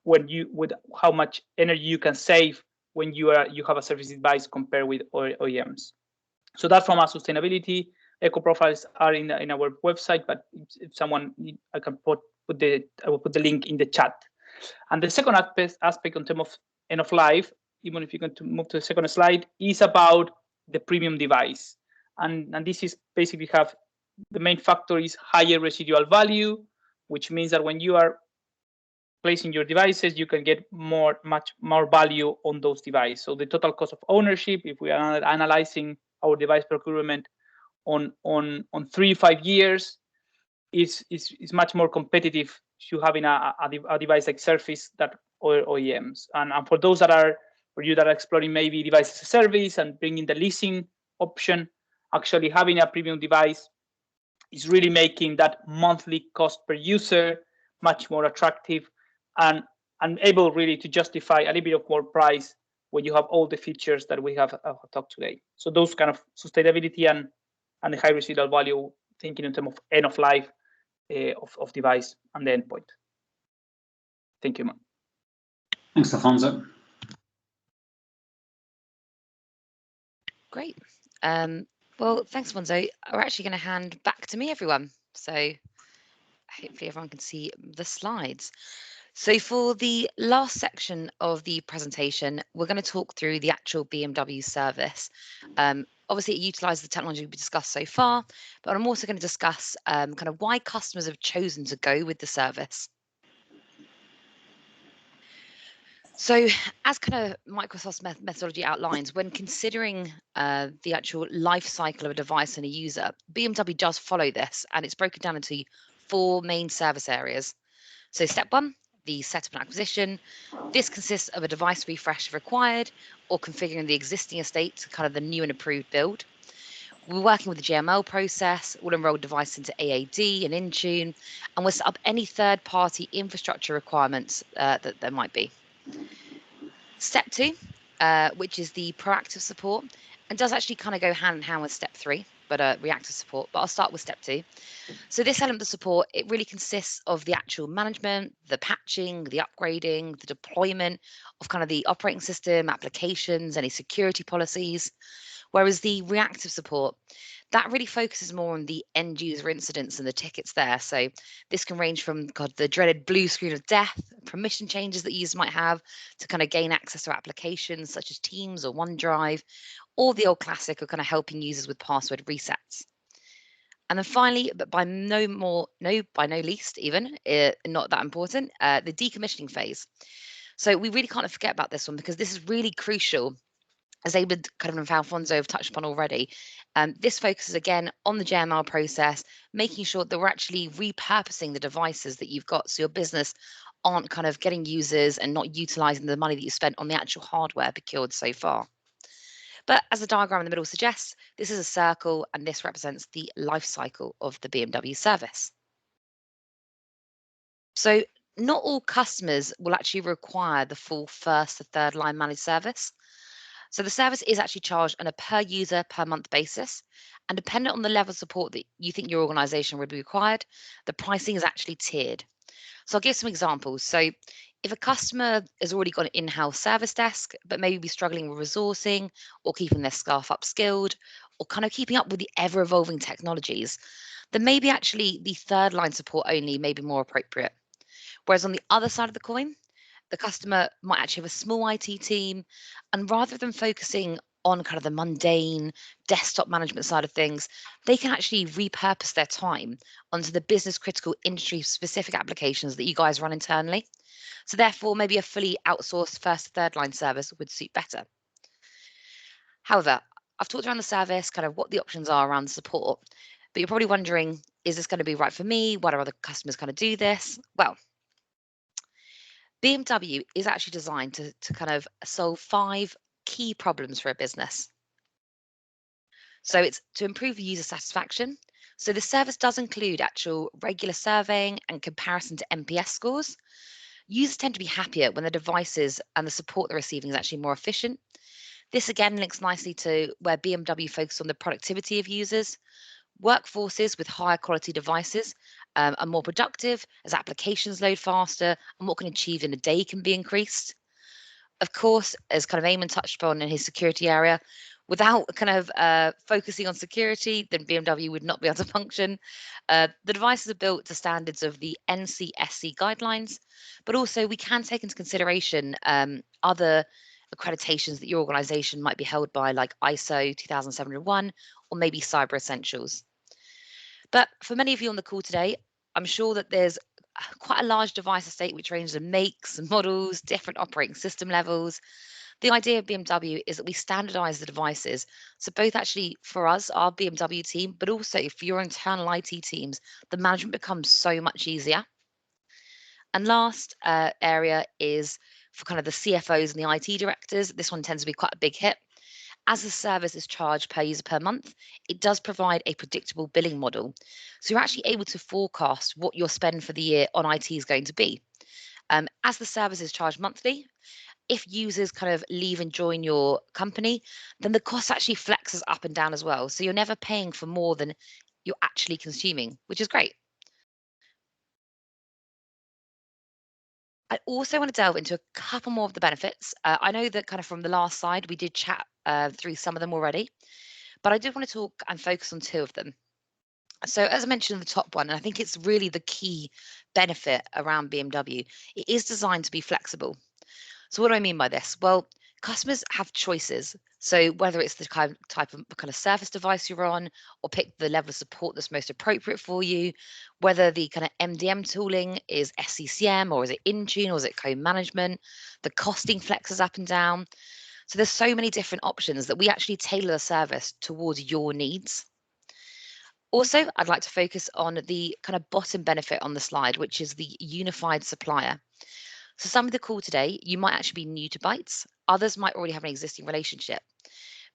with how much energy you can save when you have a service device compared with OEMs. So that from our sustainability, eco profiles are in our website, but if someone, I can I will put the link in the chat. And the second aspect in terms of end of life, even if you're going to move to the second slide, is about the premium device. And this is basically the main factor is higher residual value, which means that when you are placing your devices, you can get much more value on those devices. So the total cost of ownership, if we are analyzing our device procurement on 3-5 years, is much more competitive to having a device like Surface that OEMs. And for those for you that are exploring maybe device as a service and bringing the leasing option, actually having a premium device is really making that monthly cost per user much more attractive and able really to justify a little bit of more price when you have all the features that we have talked today. So those kind of sustainability and the high residual value, thinking in terms of end of life of device and the endpoint. Thank you, man. Thanks, Alfonso. Great. Well, thanks, Alfonso. We're actually going to hand back to me, everyone. So hopefully everyone can see the slides. So for the last section of the presentation, we're going to talk through the actual BMW service. Obviously, it utilises the technology we've discussed so far, but I'm also going to discuss kind of why customers have chosen to go with the service. So as kind of Microsoft's methodology outlines, when considering the actual life cycle of a device and a user, BMW does follow this, and it's broken down into 4 main service areas. So step 1, the setup and acquisition. This consists of a device refresh if required, or configuring the existing estate to kind of the new and approved build. We're working with the GML process. We'll enroll device into AAD and Intune, and we'll set up any third-party infrastructure requirements that there might be. Step 2, which is the proactive support, and does actually kind of go hand in hand with step 3. but reactive support. But I'll start with step 2. So this element of support, it really consists of the actual management, the patching, the upgrading, the deployment of kind of the operating system, applications, any security policies. Whereas the reactive support, that really focuses more on the end user incidents and the tickets there. So this can range from the dreaded blue screen of death, permission changes that users might have to kind of gain access to applications such as Teams or OneDrive, or the old classic of kind of helping users with password resets. And then finally, but by no least even, not that important, the decommissioning phase. So we really can't forget about this one because this is really crucial, as David kind of Alfonso have touched upon already. This focuses again on the JML process, making sure that we're actually repurposing the devices that you've got so your business aren't kind of getting users and not utilizing the money that you spent on the actual hardware procured so far. But as the diagram in the middle suggests, this is a circle and this represents the life cycle of the BMW service. So not all customers will actually require the full first to third line managed service. So the service is actually charged on a per user per month basis, and dependent on the level of support that you think your organization would be required, the pricing is actually tiered. So I'll give some examples. So if a customer has already got an in-house service desk, but maybe be struggling with resourcing or keeping their staff upskilled or kind of keeping up with the ever-evolving technologies, then maybe actually the third line support only may be more appropriate. Whereas on the other side of the coin, the customer might actually have a small IT team, and rather than focusing on kind of the mundane desktop management side of things, they can actually repurpose their time onto the business critical industry specific applications that you guys run internally. So therefore, maybe a fully outsourced first to third line service would suit better. However, I've talked around the service, kind of what the options are around the support, but you're probably wondering, is this going to be right for me? Why do other customers kind of do this? Well, BMW is actually designed to kind of solve 5 key problems for a business. So it's to improve user satisfaction. So the service does include actual regular surveying and comparison to NPS scores. Users tend to be happier when the devices and the support they're receiving is actually more efficient. This again links nicely to where BMW focuses on the productivity of users. Workforces with higher quality devices are more productive as applications load faster and what can achieve in a day can be increased. Of course, as kind of Eamon touched upon in his security area, without kind of focusing on security, then BMW would not be able to function. The devices are built to standards of the NCSC guidelines, but also we can take into consideration other accreditations that your organization might be held by, like ISO 27001 or maybe Cyber Essentials. But for many of you on the call today, I'm sure that there's quite a large device estate which ranges in makes and models, different operating system levels. The idea of BMW is that we standardize the devices. So both actually for us, our BMW team, but also for your internal IT teams, the management becomes so much easier. And last area is for kind of the CFOs and the IT directors. This one tends to be quite a big hit. As the service is charged per user per month, it does provide a predictable billing model. So you're actually able to forecast what your spend for the year on IT is going to be. As the service is charged monthly, if users kind of leave and join your company, then the cost actually flexes up and down as well. So you're never paying for more than you're actually consuming, which is great. I also want to delve into a couple more of the benefits. I know that kind of from the last slide, we did chat through some of them already, but I did want to talk and focus on 2 of them. So as I mentioned in the top one, and I think it's really the key benefit around BMW, it is designed to be flexible. So what do I mean by this? Well, customers have choices. So whether it's the type of service device you're on, or pick the level of support that's most appropriate for you, whether the kind of MDM tooling is SCCM or is it Intune or is it co-management, the costing flexes up and down. So there's so many different options that we actually tailor the service towards your needs. Also, I'd like to focus on the kind of bottom benefit on the slide, which is the unified supplier. So some of the call today, you might actually be new to Bytes. Others might already have an existing relationship.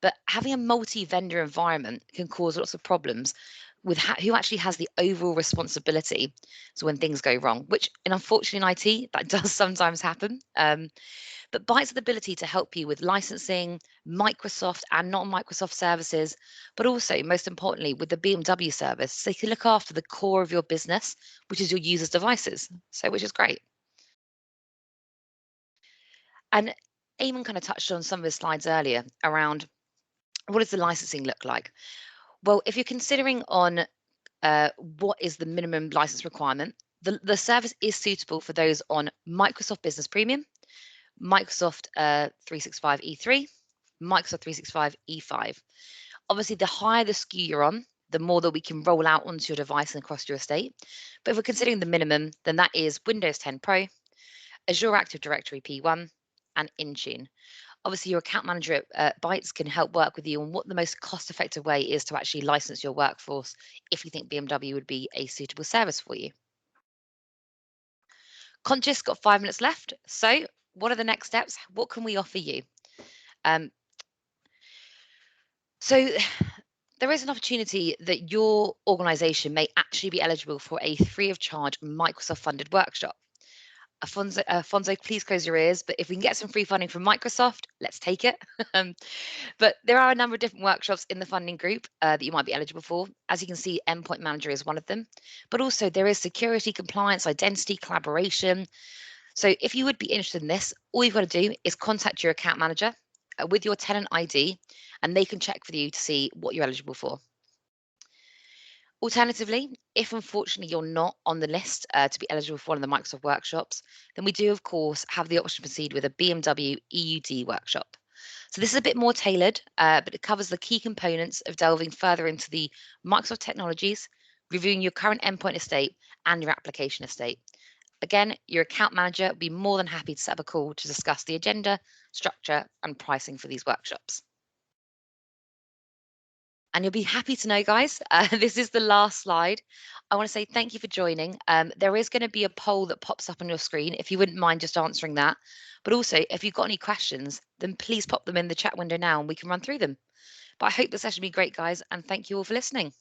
But having a multi-vendor environment can cause lots of problems with who actually has the overall responsibility. So when things go wrong, which unfortunately in IT, that does sometimes happen. But Bytes has the ability to help you with licensing, Microsoft and non-Microsoft services, but also, most importantly, with the BMW service, so they can look after the core of your business, which is your users' devices, so which is great. And Eamon kind of touched on some of his slides earlier around what does the licensing look like? Well, if you're considering on what is the minimum license requirement, the service is suitable for those on Microsoft Business Premium, Microsoft 365 E3, Microsoft 365 E5. Obviously, the higher the SKU you're on, the more that we can roll out onto your device and across your estate. But if we're considering the minimum, then that is Windows 10 Pro, Azure Active Directory P1, and Intune. Obviously, your account manager at Bytes can help work with you on what the most cost-effective way is to actually license your workforce if you think BMW would be a suitable service for you. Conscious, got 5 minutes left. So what are the next steps? What can we offer you? So there is an opportunity that your organization may actually be eligible for a free of charge Microsoft funded workshop. Afonso, please close your ears, but if we can get some free funding from Microsoft, let's take it. But there are a number of different workshops in the funding group that you might be eligible for. As you can see, Endpoint Manager is one of them, but also there is security, compliance, identity, collaboration. So if you would be interested in this, all you've got to do is contact your account manager with your tenant ID, and they can check for you to see what you're eligible for. Alternatively, if unfortunately you're not on the list to be eligible for one of the Microsoft workshops, then we do, of course, have the option to proceed with a BMW EUD workshop. So this is a bit more tailored, but it covers the key components of delving further into the Microsoft technologies, reviewing your current endpoint estate and your application estate. Again, your account manager will be more than happy to set up a call to discuss the agenda, structure, and pricing for these workshops. And you'll be happy to know, guys, this is the last slide. I want to say thank you for joining. There is going to be a poll that pops up on your screen if you wouldn't mind just answering that. But also, if you've got any questions, then please pop them in the chat window now and we can run through them. But I hope the session will be great, guys, and thank you all for listening.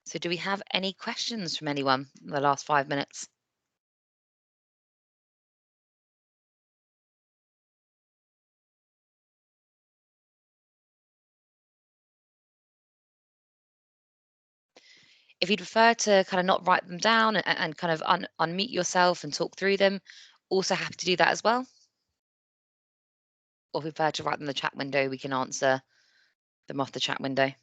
So do we have any questions from anyone in the last 5 minutes? If you'd prefer to kind of not write them down and kind of unmute yourself and talk through them, also happy to do that as well. Or if you prefer to write them in the chat window, we can answer them off the chat window.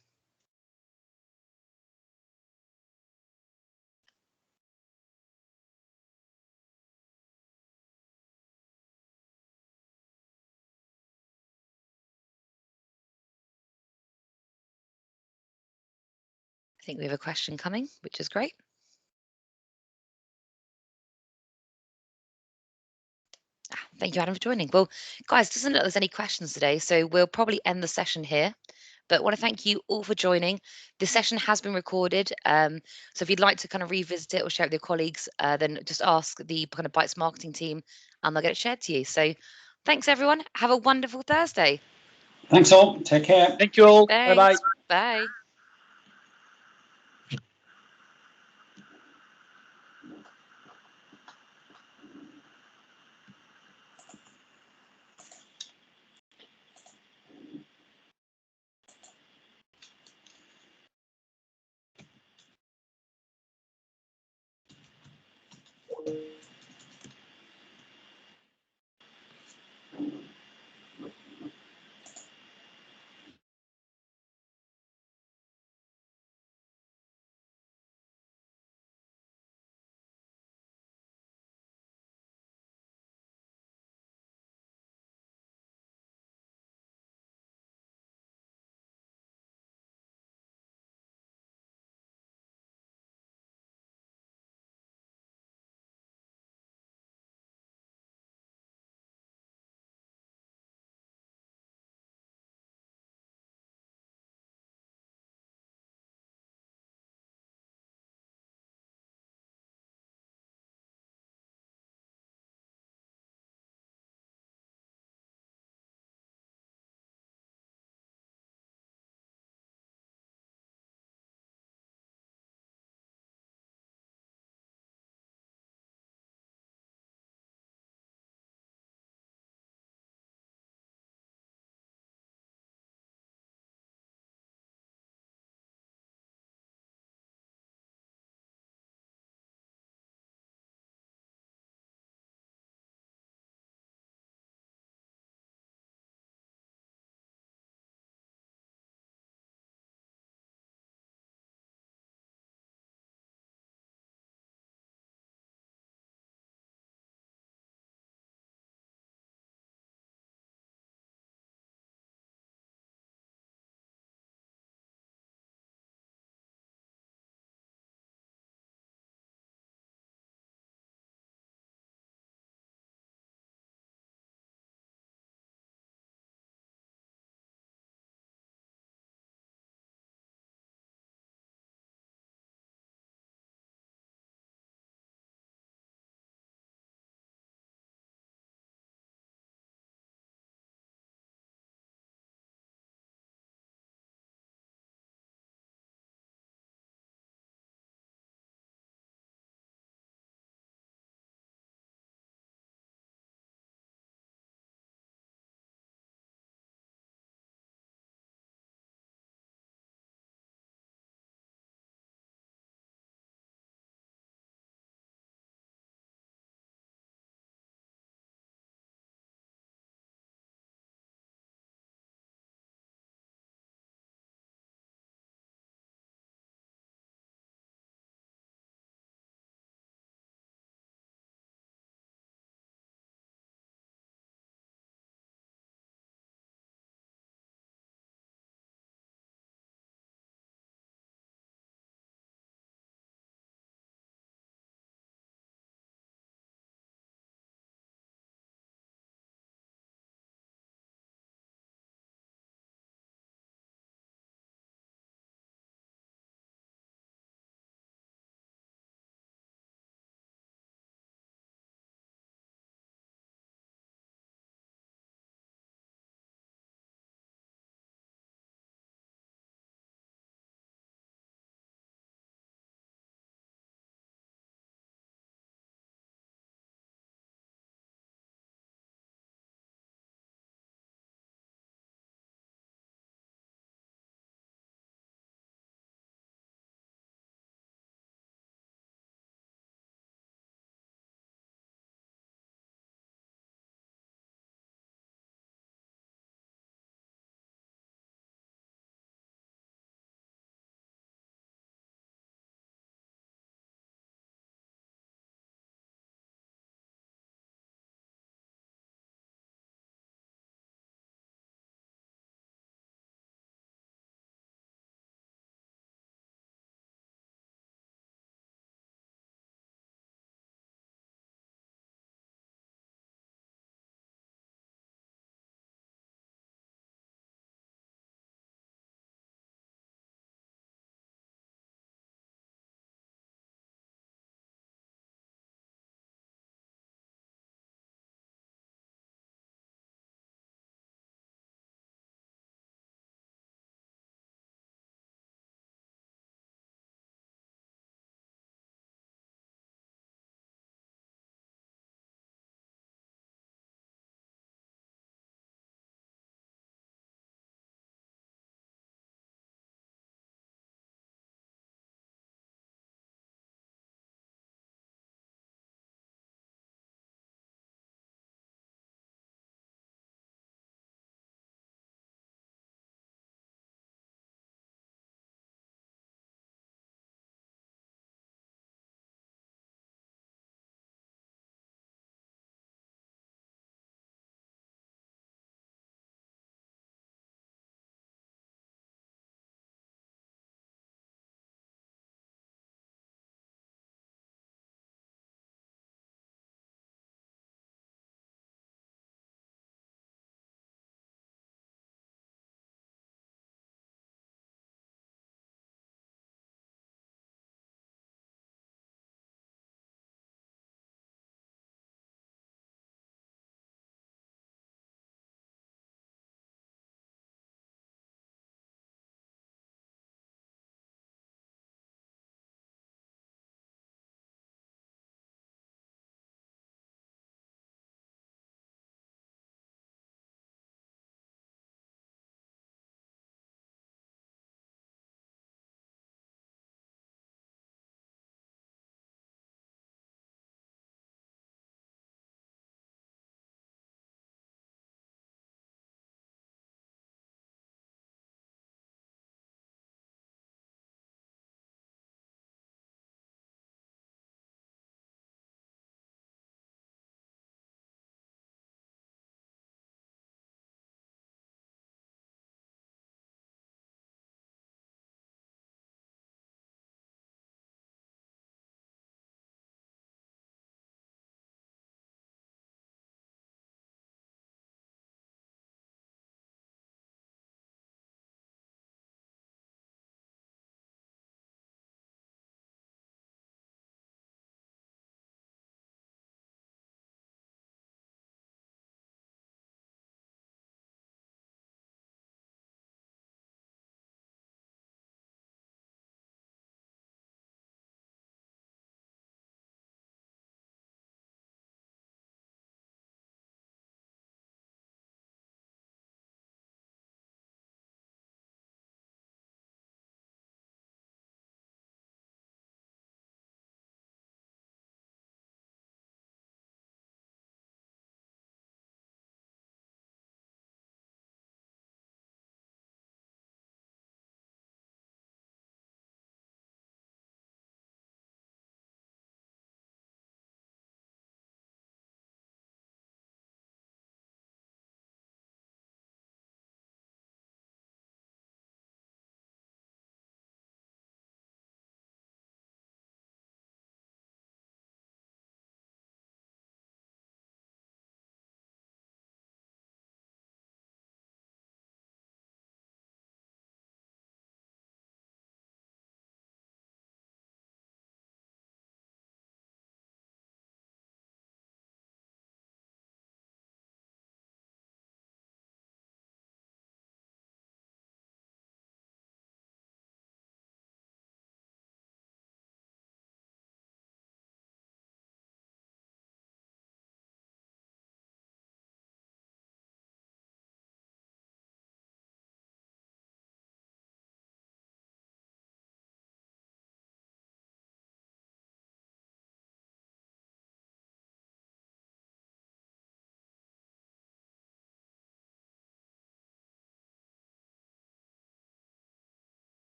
I think we have a question coming, which is great. Thank you, Adam, for joining. Well, guys, doesn't look like there's any questions today, so we'll probably end the session here. But I want to thank you all for joining. This session has been recorded. So if you'd like to kind of revisit it or share it with your colleagues, then just ask the kind of Bytes marketing team and they'll get it shared to you. So thanks, everyone. Have a wonderful Thursday. Thanks all. Take care. Thank you all. Thanks. Bye-bye. Bye.